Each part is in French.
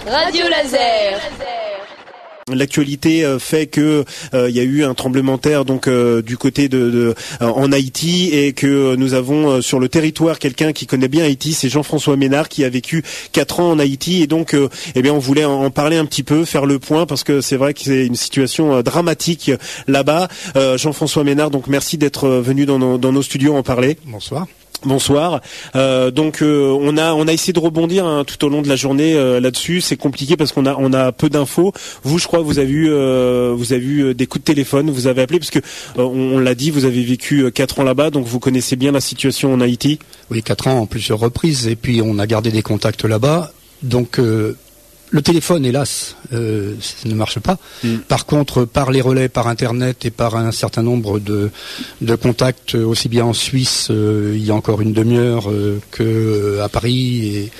Radio Laser. L'actualité fait que il y a eu un tremblement de terre donc du côté de en Haïti, et que nous avons sur le territoire quelqu'un qui connaît bien Haïti, c'est Jean-François Ménard, qui a vécu 4 ans en Haïti, et donc on voulait en parler un petit peu, faire le point, parce que c'est vrai que c'est une situation dramatique là-bas. Jean-François Ménard, donc merci d'être venu dans nos studios en parler. Bonsoir. Bonsoir. On a essayé de rebondir tout au long de la journée là-dessus. C'est compliqué parce qu'on a peu d'infos. Vous, je crois, vous avez eu des coups de téléphone. Vous avez appelé parce que on l'a dit, vous avez vécu 4 ans là-bas, donc vous connaissez bien la situation en Haïti. Oui, 4 ans en plusieurs reprises, et puis on a gardé des contacts là-bas. Donc le téléphone, hélas, ça ne marche pas. Par contre, par les relais, par Internet et par un certain nombre de contacts, aussi bien en Suisse, il y a encore une demi-heure, qu'à Paris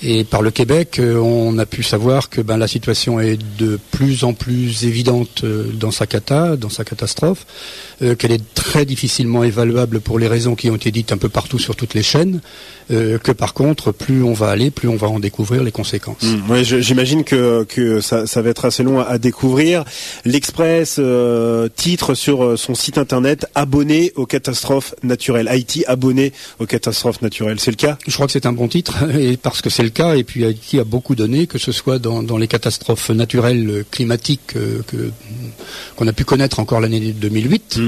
et par le Québec, on a pu savoir que la situation est de plus en plus évidente dans sa catastrophe, qu'elle est très difficilement évaluable pour les raisons qui ont été dites un peu partout sur toutes les chaînes, que par contre, plus on va aller, plus on va en découvrir les conséquences. Ouais, j'imagine que ça va être assez long à découvrir. L'Express titre sur son site internet: abonné aux catastrophes naturelles. Haïti abonné aux catastrophes naturelles. C'est le cas ? Je crois que c'est un bon titre, et parce que c'est le cas, et puis Haïti a beaucoup donné, que ce soit dans les catastrophes naturelles climatiques qu'on a pu connaître encore l'année 2008.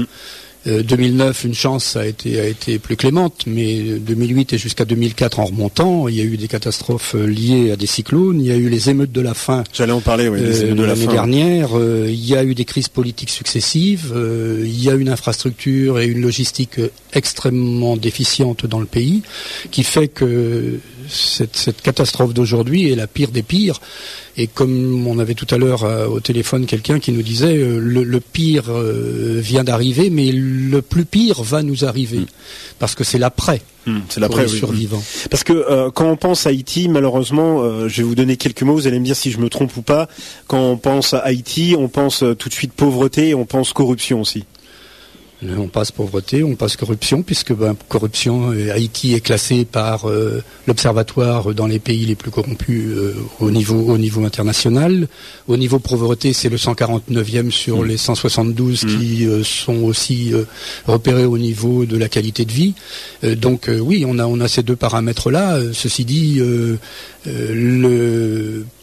2009, une chance, a été plus clémente, mais 2008 et jusqu'à 2004 en remontant, il y a eu des catastrophes liées à des cyclones, il y a eu les émeutes de la faim. J'allais en parler, oui, les émeutes de la faim. L'année dernière, il y a eu des crises politiques successives, il y a une infrastructure et une logistique extrêmement déficiente dans le pays, qui fait que cette catastrophe d'aujourd'hui est la pire des pires. Et comme on avait tout à l'heure au téléphone quelqu'un qui nous disait le pire vient d'arriver, mais le plus pire va nous arriver, parce que c'est l'après. C'est l'après, pour les survivants. Parce que quand on pense à Haïti, malheureusement, je vais vous donner quelques mots, vous allez me dire si je me trompe ou pas. Quand on pense à Haïti, on pense tout de suite pauvreté, et on pense corruption aussi. On passe pauvreté, on passe corruption, puisque corruption, Haïti est classé par l'Observatoire dans les pays les plus corrompus au niveau international. Au niveau pauvreté, c'est le 149e sur les 172 qui sont aussi repérés au niveau de la qualité de vie. Donc oui, on a ces deux paramètres-là. Ceci dit,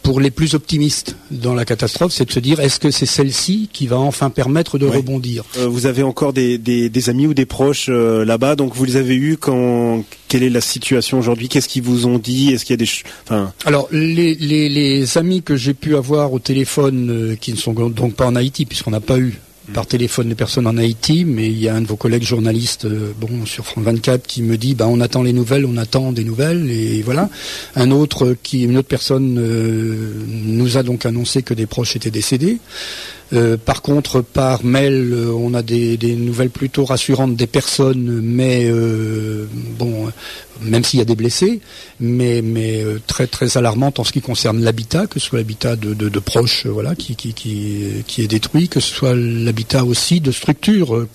pour les plus optimistes dans la catastrophe, c'est de se dire, est-ce que c'est celle-ci qui va enfin permettre de rebondir ? Vous avez encore des amis ou des proches là-bas, donc vous les avez eus quelle est la situation aujourd'hui ? Qu'est-ce qu'ils vous ont dit ? Est-ce qu'il y a des Alors les amis que j'ai pu avoir au téléphone, qui ne sont donc pas en Haïti, puisqu'on n'a pas eu par téléphone des personnes en Haïti, mais il y a un de vos collègues journalistes sur France 24 qui me dit on attend les nouvelles, on attend des nouvelles, et voilà. Une autre personne nous a donc annoncé que des proches étaient décédés. Par contre, par mail, on a des nouvelles plutôt rassurantes des personnes, mais même s'il y a des blessés, mais très très alarmantes en ce qui concerne l'habitat, que ce soit l'habitat de proches, qui est détruit, que ce soit l'habitat aussi de structures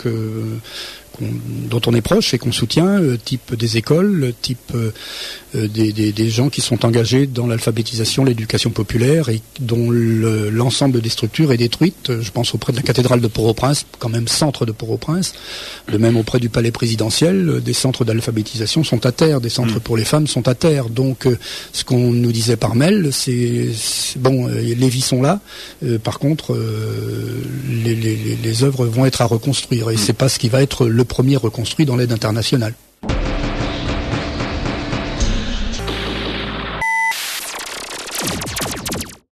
dont on est proche et qu'on soutient, type des écoles, type des gens qui sont engagés dans l'alphabétisation, l'éducation populaire, et dont l'ensemble des structures est détruite. Je pense auprès de la cathédrale de Port-au-Prince, quand même centre de Port-au-Prince, de même auprès du palais présidentiel, des centres d'alphabétisation sont à terre, des centres pour les femmes sont à terre. Donc ce qu'on nous disait par mail, c'est les vies sont là, par contre les œuvres vont être à reconstruire, et c'est pas ce qui va être le premier reconstruit dans l'aide internationale.